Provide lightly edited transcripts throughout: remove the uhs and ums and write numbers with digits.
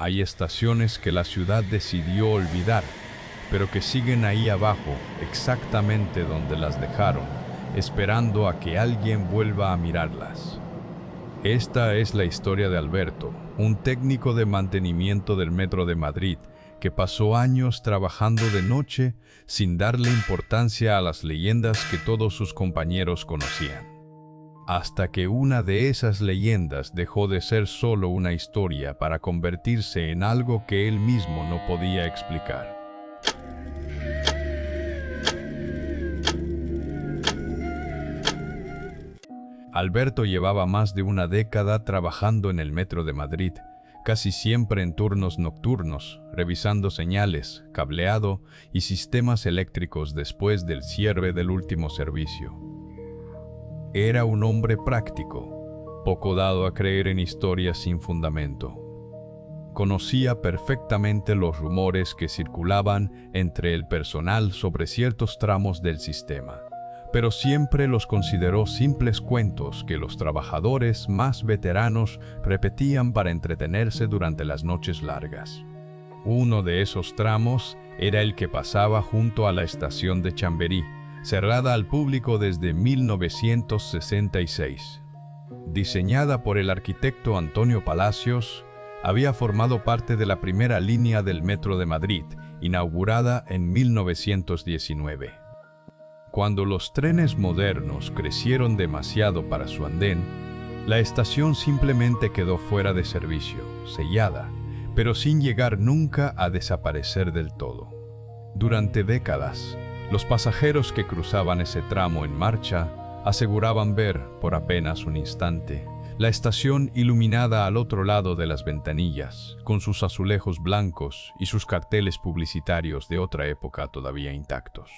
Hay estaciones que la ciudad decidió olvidar, pero que siguen ahí abajo, exactamente donde las dejaron, esperando a que alguien vuelva a mirarlas. Esta es la historia de Alberto, un técnico de mantenimiento del Metro de Madrid, que pasó años trabajando de noche sin darle importancia a las leyendas que todos sus compañeros conocían. Hasta que una de esas leyendas dejó de ser solo una historia para convertirse en algo que él mismo no podía explicar. Alberto llevaba más de una década trabajando en el Metro de Madrid, casi siempre en turnos nocturnos, revisando señales, cableado y sistemas eléctricos después del cierre del último servicio. Era un hombre práctico, poco dado a creer en historias sin fundamento. Conocía perfectamente los rumores que circulaban entre el personal sobre ciertos tramos del sistema, pero siempre los consideró simples cuentos que los trabajadores más veteranos repetían para entretenerse durante las noches largas. Uno de esos tramos era el que pasaba junto a la estación de Chamberí, cerrada al público desde 1966. Diseñada por el arquitecto Antonio Palacios, había formado parte de la primera línea del Metro de Madrid, inaugurada en 1919. Cuando los trenes modernos crecieron demasiado para su andén, la estación simplemente quedó fuera de servicio, sellada, pero sin llegar nunca a desaparecer del todo. Durante décadas, los pasajeros que cruzaban ese tramo en marcha aseguraban ver, por apenas un instante, la estación iluminada al otro lado de las ventanillas, con sus azulejos blancos y sus carteles publicitarios de otra época todavía intactos.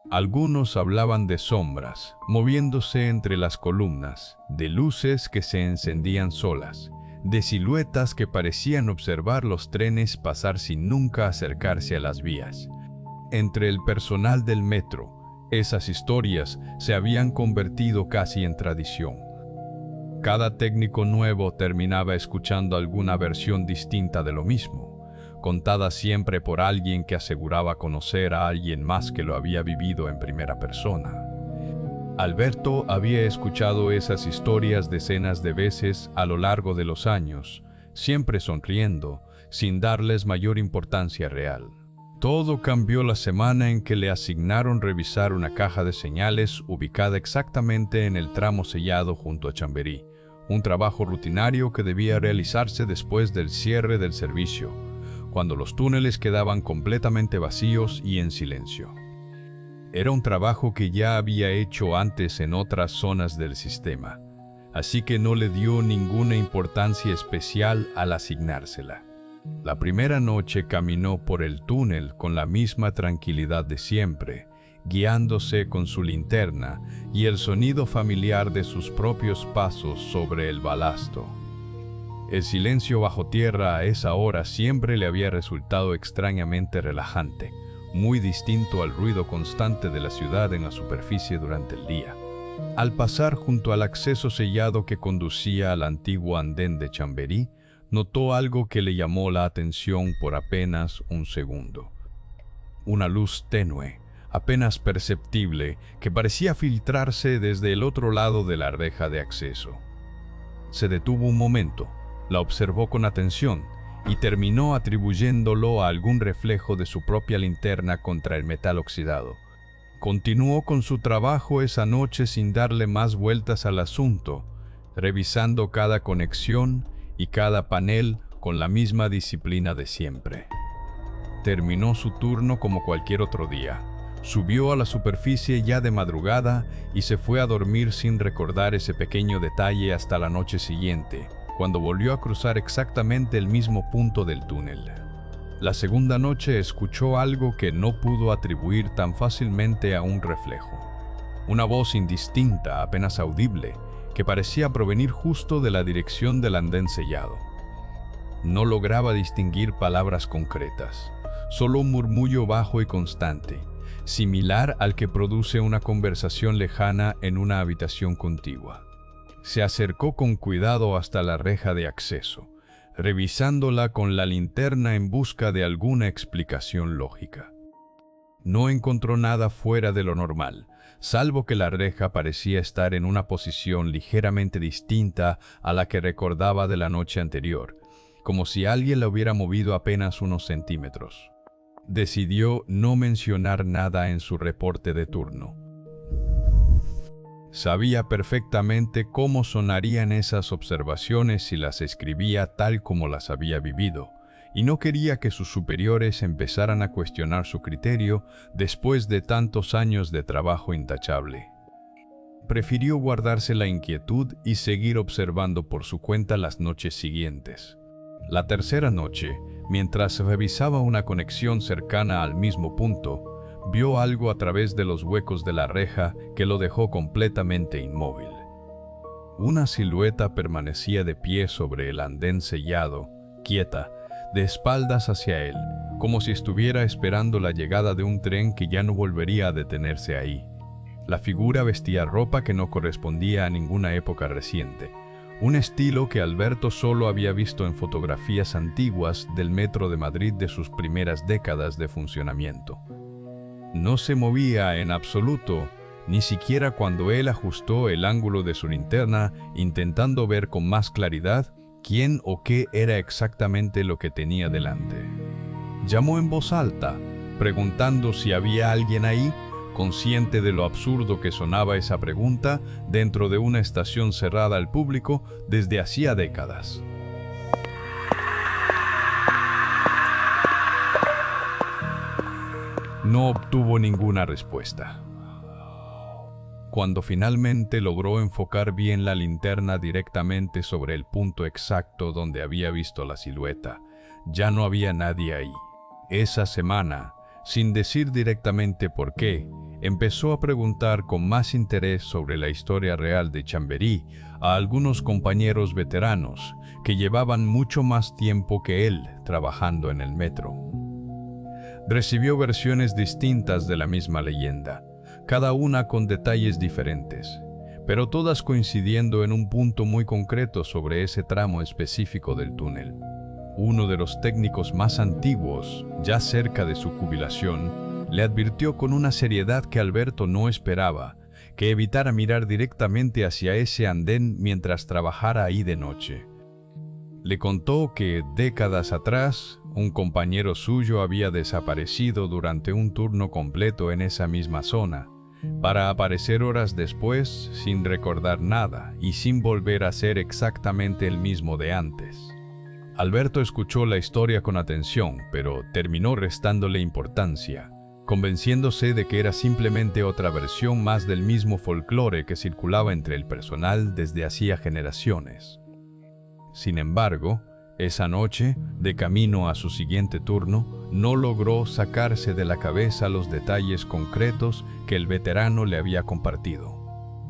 Algunos hablaban de sombras, moviéndose entre las columnas, de luces que se encendían solas, de siluetas que parecían observar los trenes pasar sin nunca acercarse a las vías. Entre el personal del metro, esas historias se habían convertido casi en tradición. Cada técnico nuevo terminaba escuchando alguna versión distinta de lo mismo, contada siempre por alguien que aseguraba conocer a alguien más que lo había vivido en primera persona. Alberto había escuchado esas historias decenas de veces a lo largo de los años, siempre sonriendo, sin darles mayor importancia real. Todo cambió la semana en que le asignaron revisar una caja de señales ubicada exactamente en el tramo sellado junto a Chamberí, un trabajo rutinario que debía realizarse después del cierre del servicio, cuando los túneles quedaban completamente vacíos y en silencio. Era un trabajo que ya había hecho antes en otras zonas del sistema, así que no le dio ninguna importancia especial al asignársela. La primera noche caminó por el túnel con la misma tranquilidad de siempre, guiándose con su linterna y el sonido familiar de sus propios pasos sobre el balasto. El silencio bajo tierra a esa hora siempre le había resultado extrañamente relajante, muy distinto al ruido constante de la ciudad en la superficie durante el día. Al pasar junto al acceso sellado que conducía al antiguo andén de Chamberí, notó algo que le llamó la atención por apenas un segundo. Una luz tenue, apenas perceptible, que parecía filtrarse desde el otro lado de la reja de acceso. Se detuvo un momento, la observó con atención y terminó atribuyéndolo a algún reflejo de su propia linterna contra el metal oxidado. Continuó con su trabajo esa noche sin darle más vueltas al asunto, revisando cada conexión y cada panel con la misma disciplina de siempre. Terminó su turno como cualquier otro día. Subió a la superficie ya de madrugada y se fue a dormir sin recordar ese pequeño detalle hasta la noche siguiente, cuando volvió a cruzar exactamente el mismo punto del túnel. La segunda noche escuchó algo que no pudo atribuir tan fácilmente a un reflejo. Una voz indistinta, apenas audible, que parecía provenir justo de la dirección del andén sellado. No lograba distinguir palabras concretas, solo un murmullo bajo y constante, similar al que produce una conversación lejana en una habitación contigua. Se acercó con cuidado hasta la reja de acceso, revisándola con la linterna en busca de alguna explicación lógica. No encontró nada fuera de lo normal, salvo que la reja parecía estar en una posición ligeramente distinta a la que recordaba de la noche anterior, como si alguien la hubiera movido apenas unos centímetros. Decidió no mencionar nada en su reporte de turno. Sabía perfectamente cómo sonarían esas observaciones si las escribía tal como las había vivido, y no quería que sus superiores empezaran a cuestionar su criterio después de tantos años de trabajo intachable. Prefirió guardarse la inquietud y seguir observando por su cuenta las noches siguientes. La tercera noche, mientras revisaba una conexión cercana al mismo punto, vio algo a través de los huecos de la reja que lo dejó completamente inmóvil. Una silueta permanecía de pie sobre el andén sellado, quieta, de espaldas hacia él, como si estuviera esperando la llegada de un tren que ya no volvería a detenerse ahí. La figura vestía ropa que no correspondía a ninguna época reciente, un estilo que Alberto solo había visto en fotografías antiguas del Metro de Madrid de sus primeras décadas de funcionamiento. No se movía en absoluto, ni siquiera cuando él ajustó el ángulo de su linterna intentando ver con más claridad quién o qué era exactamente lo que tenía delante. Llamó en voz alta, preguntando si había alguien ahí, consciente de lo absurdo que sonaba esa pregunta dentro de una estación cerrada al público desde hacía décadas. No obtuvo ninguna respuesta. Cuando finalmente logró enfocar bien la linterna directamente sobre el punto exacto donde había visto la silueta, ya no había nadie ahí. Esa semana, sin decir directamente por qué, empezó a preguntar con más interés sobre la historia real de Chamberí a algunos compañeros veteranos que llevaban mucho más tiempo que él trabajando en el metro. Recibió versiones distintas de la misma leyenda, cada una con detalles diferentes, pero todas coincidiendo en un punto muy concreto sobre ese tramo específico del túnel. Uno de los técnicos más antiguos, ya cerca de su jubilación, le advirtió con una seriedad que Alberto no esperaba, que evitara mirar directamente hacia ese andén mientras trabajara ahí de noche. Le contó que, décadas atrás, un compañero suyo había desaparecido durante un turno completo en esa misma zona, para aparecer horas después sin recordar nada y sin volver a ser exactamente el mismo de antes. Alberto escuchó la historia con atención, pero terminó restándole importancia, convenciéndose de que era simplemente otra versión más del mismo folclore que circulaba entre el personal desde hacía generaciones. Sin embargo, esa noche, de camino a su siguiente turno, no logró sacarse de la cabeza los detalles concretos que el veterano le había compartido.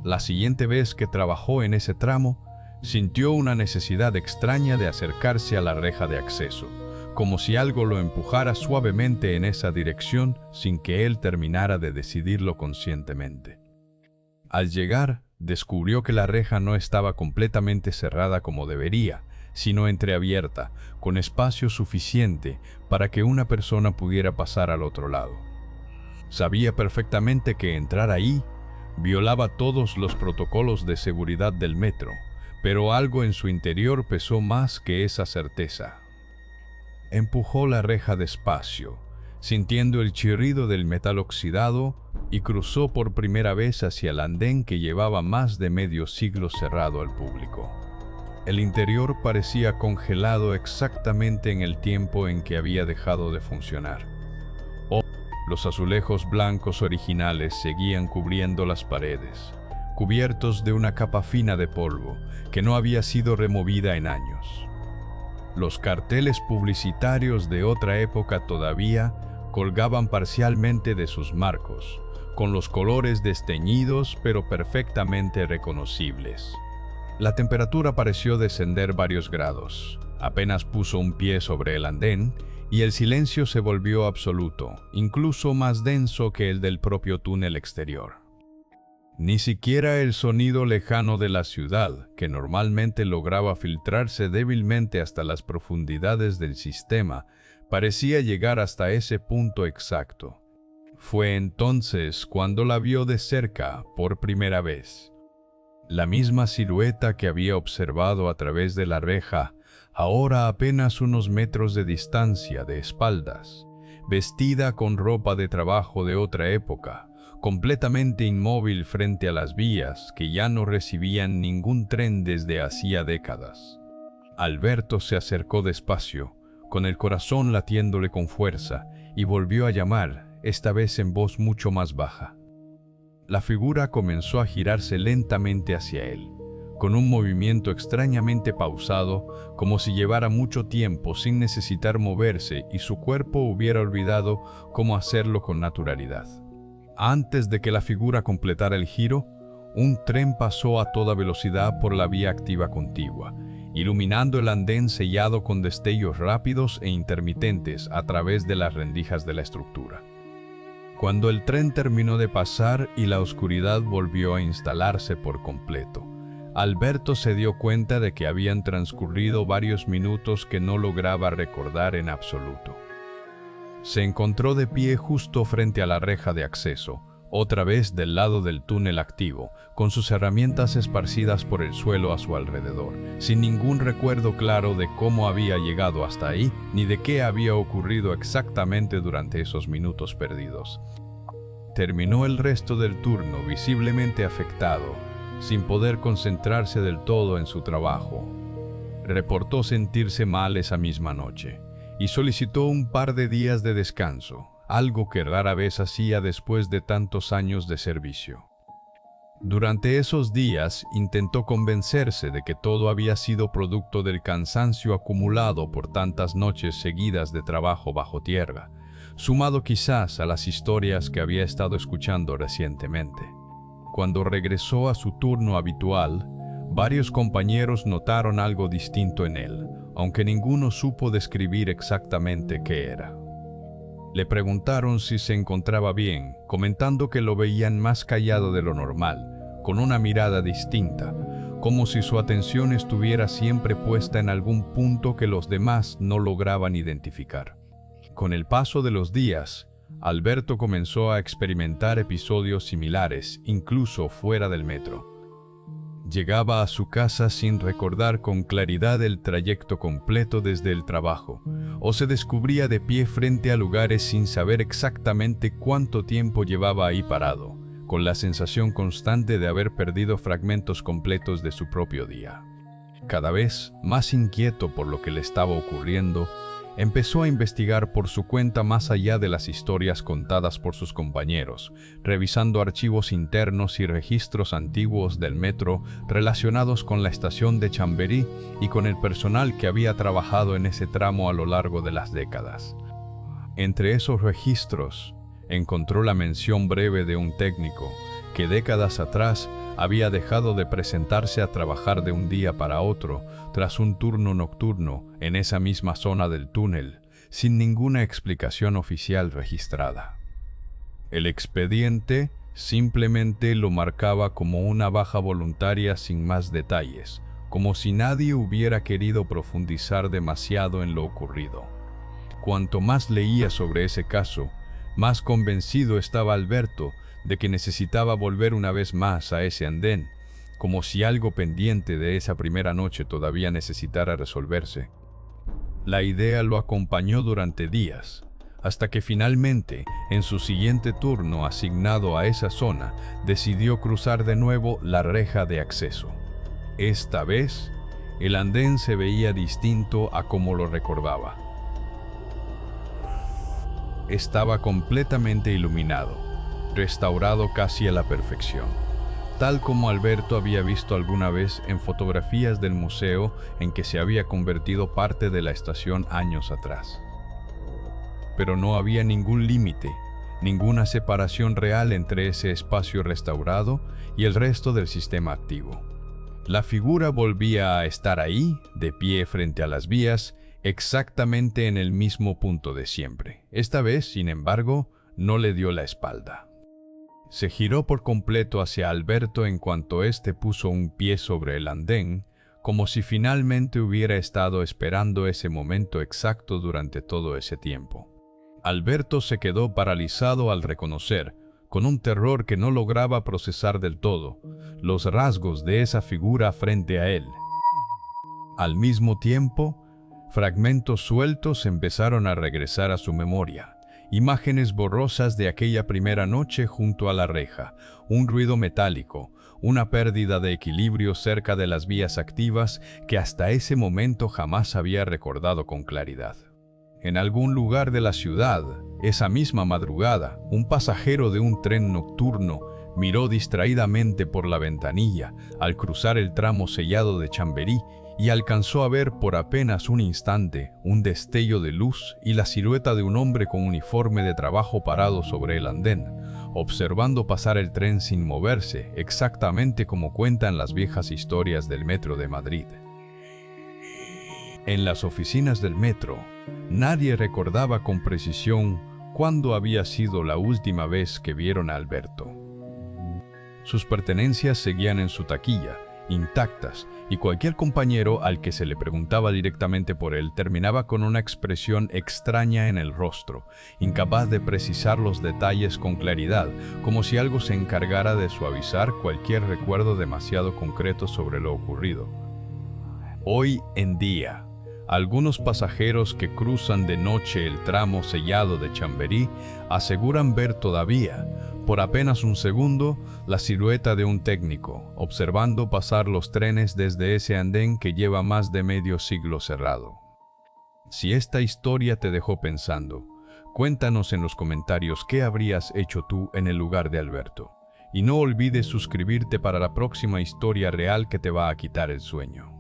La siguiente vez que trabajó en ese tramo, sintió una necesidad extraña de acercarse a la reja de acceso, como si algo lo empujara suavemente en esa dirección sin que él terminara de decidirlo conscientemente. Al llegar, descubrió que la reja no estaba completamente cerrada como debería, sino entreabierta, con espacio suficiente para que una persona pudiera pasar al otro lado. Sabía perfectamente que entrar ahí violaba todos los protocolos de seguridad del metro, pero algo en su interior pesó más que esa certeza. Empujó la reja despacio, sintiendo el chirrido del metal oxidado, y cruzó por primera vez hacia el andén que llevaba más de medio siglo cerrado al público. El interior parecía congelado exactamente en el tiempo en que había dejado de funcionar. Los azulejos blancos originales seguían cubriendo las paredes, cubiertos de una capa fina de polvo que no había sido removida en años. Los carteles publicitarios de otra época todavía colgaban parcialmente de sus marcos, con los colores desteñidos pero perfectamente reconocibles. La temperatura pareció descender varios grados. Apenas puso un pie sobre el andén y el silencio se volvió absoluto, incluso más denso que el del propio túnel exterior. Ni siquiera el sonido lejano de la ciudad, que normalmente lograba filtrarse débilmente hasta las profundidades del sistema, parecía llegar hasta ese punto exacto. Fue entonces cuando la vio de cerca por primera vez. La misma silueta que había observado a través de la reja, ahora a apenas unos metros de distancia de espaldas, vestida con ropa de trabajo de otra época, completamente inmóvil frente a las vías que ya no recibían ningún tren desde hacía décadas. Alberto se acercó despacio, con el corazón latiéndole con fuerza, y volvió a llamar, esta vez en voz mucho más baja. La figura comenzó a girarse lentamente hacia él, con un movimiento extrañamente pausado, como si llevara mucho tiempo sin necesitar moverse y su cuerpo hubiera olvidado cómo hacerlo con naturalidad. Antes de que la figura completara el giro, un tren pasó a toda velocidad por la vía activa contigua, iluminando el andén sellado con destellos rápidos e intermitentes a través de las rendijas de la estructura. Cuando el tren terminó de pasar y la oscuridad volvió a instalarse por completo, Alberto se dio cuenta de que habían transcurrido varios minutos que no lograba recordar en absoluto. Se encontró de pie justo frente a la reja de acceso, otra vez del lado del túnel activo, con sus herramientas esparcidas por el suelo a su alrededor, sin ningún recuerdo claro de cómo había llegado hasta ahí, ni de qué había ocurrido exactamente durante esos minutos perdidos. Terminó el resto del turno visiblemente afectado, sin poder concentrarse del todo en su trabajo. Reportó sentirse mal esa misma noche y solicitó un par de días de descanso, algo que rara vez hacía después de tantos años de servicio. Durante esos días intentó convencerse de que todo había sido producto del cansancio acumulado por tantas noches seguidas de trabajo bajo tierra, sumado quizás a las historias que había estado escuchando recientemente. Cuando regresó a su turno habitual, varios compañeros notaron algo distinto en él, aunque ninguno supo describir exactamente qué era. Le preguntaron si se encontraba bien, comentando que lo veían más callado de lo normal, con una mirada distinta, como si su atención estuviera siempre puesta en algún punto que los demás no lograban identificar. Con el paso de los días, Alberto comenzó a experimentar episodios similares, incluso fuera del metro. Llegaba a su casa sin recordar con claridad el trayecto completo desde el trabajo, o se descubría de pie frente a lugares sin saber exactamente cuánto tiempo llevaba ahí parado, con la sensación constante de haber perdido fragmentos completos de su propio día. Cada vez más inquieto por lo que le estaba ocurriendo, empezó a investigar por su cuenta más allá de las historias contadas por sus compañeros, revisando archivos internos y registros antiguos del metro relacionados con la estación de Chambéry y con el personal que había trabajado en ese tramo a lo largo de las décadas. Entre esos registros, encontró la mención breve de un técnico que décadas atrás había dejado de presentarse a trabajar de un día para otro tras un turno nocturno en esa misma zona del túnel, sin ninguna explicación oficial registrada. El expediente simplemente lo marcaba como una baja voluntaria sin más detalles, como si nadie hubiera querido profundizar demasiado en lo ocurrido. Cuanto más leía sobre ese caso, más convencido estaba Alberto de que necesitaba volver una vez más a ese andén, como si algo pendiente de esa primera noche todavía necesitara resolverse. La idea lo acompañó durante días, hasta que finalmente, en su siguiente turno asignado a esa zona, decidió cruzar de nuevo la reja de acceso. Esta vez, el andén se veía distinto a como lo recordaba. Estaba completamente iluminado, restaurado casi a la perfección, tal como Alberto había visto alguna vez en fotografías del museo en que se había convertido parte de la estación años atrás. Pero no había ningún límite, ninguna separación real entre ese espacio restaurado y el resto del sistema activo. La figura volvía a estar ahí, de pie frente a las vías, exactamente en el mismo punto de siempre. Esta vez, sin embargo, no le dio la espalda. Se giró por completo hacia Alberto en cuanto éste puso un pie sobre el andén, como si finalmente hubiera estado esperando ese momento exacto durante todo ese tiempo. Alberto se quedó paralizado al reconocer, con un terror que no lograba procesar del todo, los rasgos de esa figura frente a él. Al mismo tiempo, fragmentos sueltos empezaron a regresar a su memoria. Imágenes borrosas de aquella primera noche junto a la reja, un ruido metálico, una pérdida de equilibrio cerca de las vías activas que hasta ese momento jamás había recordado con claridad. En algún lugar de la ciudad, esa misma madrugada, un pasajero de un tren nocturno miró distraídamente por la ventanilla al cruzar el tramo sellado de Chamberí y alcanzó a ver por apenas un instante un destello de luz y la silueta de un hombre con uniforme de trabajo parado sobre el andén, observando pasar el tren sin moverse, exactamente como cuentan las viejas historias del metro de Madrid. En las oficinas del metro, nadie recordaba con precisión cuándo había sido la última vez que vieron a Alberto. Sus pertenencias seguían en su taquilla, intactas, y cualquier compañero al que se le preguntaba directamente por él terminaba con una expresión extraña en el rostro, incapaz de precisar los detalles con claridad, como si algo se encargara de suavizar cualquier recuerdo demasiado concreto sobre lo ocurrido. Hoy en día, algunos pasajeros que cruzan de noche el tramo sellado de Chamberí aseguran ver todavía, por apenas un segundo, la silueta de un técnico, observando pasar los trenes desde ese andén que lleva más de medio siglo cerrado. Si esta historia te dejó pensando, cuéntanos en los comentarios qué habrías hecho tú en el lugar de Alberto. Y no olvides suscribirte para la próxima historia real que te va a quitar el sueño.